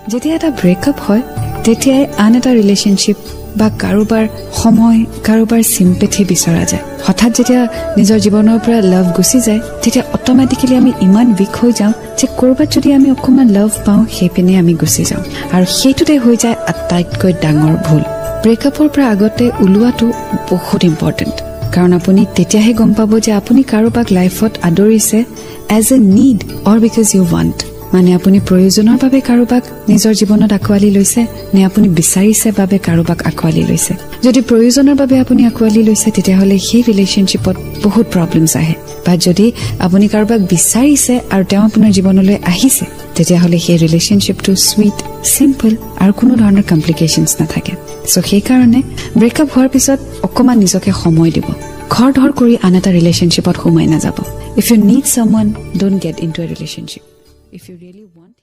যেতিয়া এটা ব্ৰেকআপ হয় তেতিয়াই আন এটা ৰিলেশ্যনশ্বিপ বা কাৰোবাৰ সময় কাৰোবাৰ চিম্পেথি বিচৰা যায় হঠাৎ যেতিয়া নিজৰ জীৱনৰ পৰা লাভ গুচি যায় তেতিয়া অট'মেটিকেলি আমি ইমান উইক হৈ যাওঁ যে ক'ৰবাত যদি আমি অকণমান লাভ পাওঁ সেইপিনে আমি গুচি যাওঁ আৰু সেইটোতে হৈ যায় আটাইতকৈ ডাঙৰ ভুল ব্ৰেকআপৰ পৰা আগতে ওলোৱাটো বহুত ইম্পৰ্টেণ্ট কাৰণ আপুনি তেতিয়াহে গম পাব যে আপুনি কাৰোবাক লাইফত আদৰিছে as a need or because you want মানে আপুনি প্ৰয়োজনৰ বাবে কাৰোবাক নিজৰ জীৱনত আঁকোৱালি লৈছে নে আপুনি বিচাৰিছে বাবে কাৰোবাক আঁকোৱালি লৈছে যদি প্ৰয়োজনৰ বাবে আপুনি আঁকোৱালি লৈছে তেতিয়াহ'লে সেই ৰিলেশ্যনশ্বিপত বহুত প্ৰব্লেমছ আহে বা যদি আপুনি কাৰোবাক বিচাৰিছে আৰু তেওঁ আপোনাৰ জীৱনলৈ আহিছে তেতিয়াহ'লে সেই ৰিলেশ্যনশ্বিপটো সুইট চিম্পল আৰু কোনো ধৰণৰ কমপ্লিকেশ্যনছ নাথাকে চ' সেইকাৰণে ব্ৰেকআপ হোৱাৰ পিছত অকণমান নিজকে সময় দিব ঘৰ ধৰ কৰি আন এটা ৰিলেশ্যনশ্বিপত সোমাই নাযাব if you need someone don't get into a relationship if you really want